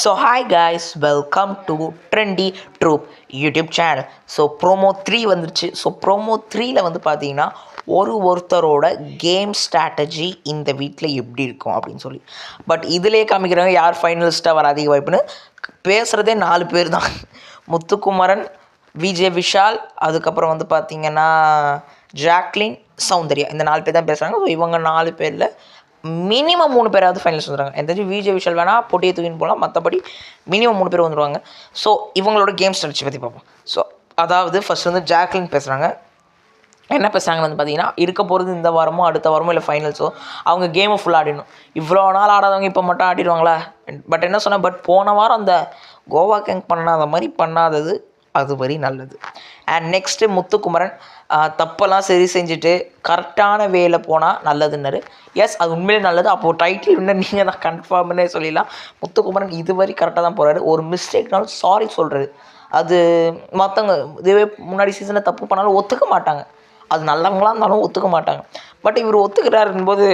So hi guys, welcome to trendy troupe YouTube channel. So promo 3 வந்துருச்சு. So promo 3ல் வந்து பார்த்தீங்கன்னா ஒருத்தரோட game strategy இந்த வீட்டில் எப்படி இருக்கும் அப்படின்னு சொல்லி. பட் இதிலே காமிக்கிறாங்க யார் ஃபைனலிஸ்ட்டாக வர அதிக வாய்ப்புன்னு. பேசுகிறதே 4 பேர் தான். முத்துக்குமரன், விஜய் விஷால், அதுக்கப்புறம் வந்து பார்த்திங்கன்னா ஜாக்லின், சௌந்தர்யா, இந்த 4 பேர் தான் பேசுகிறாங்க. ஸோ இவங்க 4 பேரில் மினிமம் 3 பேராவது ஃபைனல்ஸ் வந்துடுறாங்க. எந்த விஜய் விஷால் வேணால் போட்டியை தூக்கின்னு போகலாம், மற்றபடி மினிமம் 3 பேர் வந்துடுவாங்க. ஸோ இவங்களோட கேம் ஸ்ட்ராட்டஜி பற்றி பார்ப்போம். ஸோ அதாவது ஃபஸ்ட் வந்து ஜாக்லின் பேசுகிறாங்க. என்ன பேசுகிறாங்கன்னு வந்து பார்த்தீங்கன்னா, இருக்க போகிறது இந்த வாரமோ அடுத்த வாரமோ இல்லை ஃபைனல்ஸோ அவங்க கேமை ஃபுல்லாக ஆடிடணும். இவ்வளோ நாள் ஆடாதவங்க இப்போ மட்டும் ஆடிடுவாங்களா? பட் என்ன சொன்னால், பட் போன வாரம் அந்த கோவா கேங் பண்ணாத மாதிரி பண்ணாதது அது வரி நல்லது. அண்ட் நெக்ஸ்ட்டு முத்துக்குமரன் தப்பெல்லாம் சரி செஞ்சுட்டு கரெக்டான வேல போனால் நல்லதுன்னாரு. எஸ், அது உண்மையிலே நல்லது. அப்போது டைட்டில் வின்னர் நீங்கள் தான் கன்ஃபார்ம்னே சொல்லிடலாம். முத்துக்குமரன் இதுவரை கரெக்டாக தான் போகிறாரு. ஒரு மிஸ்டேக்னாலும் சாரி சொல்கிறது, அது மற்றவங்க இதுவே முன்னாடி சீசனில் தப்பு பண்ணாலும் ஒத்துக்க மாட்டாங்க. அது நல்லவங்களாக இருந்தாலும் ஒத்துக்க மாட்டாங்க. பட் இவர் ஒத்துக்கிறாருன்போது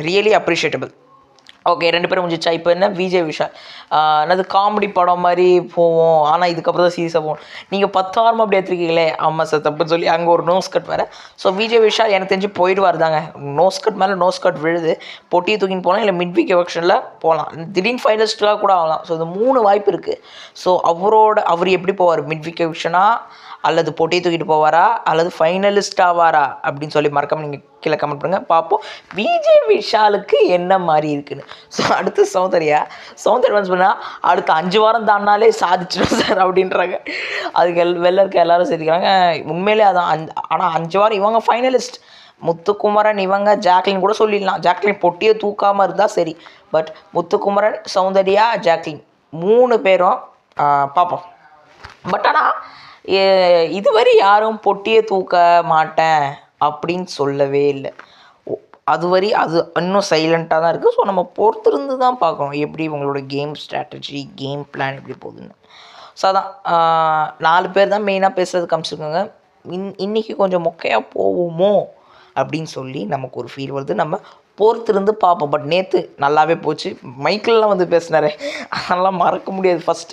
ரியலி அப்ரிஷியேட்டபிள். ஓகே, 2 பேரும் முடிஞ்சிச்சா. இப்போ என்ன, விஜய் விஷால் என்னது காமெடி படம் மாதிரி போவோம், ஆனால் இதுக்கப்புறம் தான் சீரியஸாக போவோம். நீங்கள் 10 வாரமாக அப்படி எடுத்துருக்கீங்களே, ஆமாம் சார் தப்புன்னு சொல்லி அங்கே ஒரு நோஸ் கட் வேறு. ஸோ விஜய் விஷால் எனக்கு தெரிஞ்சு போயிடுவார் தாங்க. நோஸ் கட் மேலே நோஸ் கட் விழுது, பொட்டியை தூக்கின்னு போகலாம், இல்லை மிட் வீக் எலெக்ஷனில் போகலாம், திடீர்னு ஃபைனலிஸ்ட்டாக கூட ஆகலாம். ஸோ இந்த 3 வாய்ப்பு இருக்குது. ஸோ அவர் எப்படி போவார், மிட் வீக் எலெக்ஷனா அல்லது போட்டியை தூக்கிட்டு போவாரா அல்லது ஃபைனலிஸ்ட் ஆவாரா அப்படின்னு சொல்லி மறக்காமல் நீங்கள் கீழே கமெண்ட் பண்ணுங்கள். பார்ப்போம் விஜய் விஷாலுக்கு என்ன மாதிரி இருக்குன்னு. ஸோ அடுத்து சௌந்தர்யா வந்து சொன்னால் அடுத்த 5 வாரம் தாண்டினாலே சாதிச்சிடும் சார் அப்படின்றாங்க. அதுக்கு வெளில இருக்க எல்லோரும் சேர்த்துக்கிறாங்க. உண்மையிலே அதான். ஆனால் 5 வாரம் இவங்க ஃபைனலிஸ்ட். முத்துக்குமரன் இவங்க ஜாக்லின் கூட சொல்லிடலாம். ஜாக்லின் பொட்டியை தூக்காமல் இருந்தால் சரி. பட் முத்துக்குமரன், சௌந்தர்யா, ஜாக்லின் 3 பேரும் பார்ப்போம். பட் ஆனால் இதுவரை யாரும் பொட்டியை தூக்க மாட்டேன் அப்படின்னு சொல்லவே இல்லை. அது இன்னும் சைலண்ட்டாக தான் இருக்குது. ஸோ நம்ம பொறுத்திருந்து தான் பார்க்கணும் எப்படி இவங்களோட கேம் ஸ்ட்ராட்டஜி, கேம் பிளான் எப்படி போகுதுன்னு. ஸோ அதான் 4 பேர் தான் மெயினாக பேசுகிறது காமிச்சிருக்காங்க. இன்றைக்கி கொஞ்சம் மொக்கையாக போவோமோ அப்படின்னு சொல்லி நமக்கு ஒரு ஃபீல் வருது. நம்ம பொறுத்திருந்து பார்ப்போம். பட் நேற்று நல்லாவே போச்சு. மைக்கிள்லாம் வந்து பேசினாரே, அதெல்லாம் மறக்க முடியாது. ஃபஸ்ட்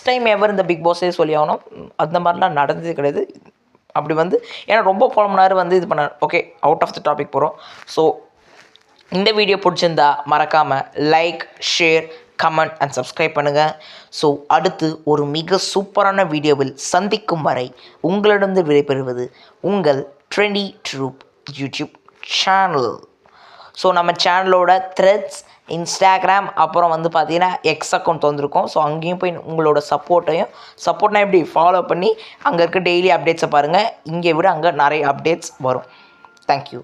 டைம் எவர் இந்த பிக் பாஸே சொல்லி ஆகணும். அந்த மாதிரிலாம் நடந்தது கிடையாது. அப்படி வந்து ஏன்னா ரொம்ப புலம்புனார் வந்து இது பண்ணார். Okay, out of the topic போகிறோம். ஸோ இந்த வீடியோ பிடிச்சிருந்தா மறக்காமல் like, share, comment and subscribe பண்ணுங்கள். ஸோ அடுத்து ஒரு மிக சூப்பரான வீடியோவில் சந்திக்கும் வரை உங்களிடம் விடைபெறுவது உங்கள் trendy troupe YouTube channel. So நம்ம சேனலோட த்ரெட்ஸ், இன்ஸ்டாகிராம், அப்புறம் வந்து பார்த்தீங்கன்னா எக்ஸ் அக்கௌண்ட் வந்திருக்கோம். ஸோ அங்கேயும் போய் உங்களோட சப்போர்ட்னா எப்படி ஃபாலோ பண்ணி அங்கே இருக்க டெய்லி அப்டேட்ஸை பாருங்கள். இங்கே விட அங்கே நிறைய அப்டேட்ஸ் வரும். தேங்க்யூ.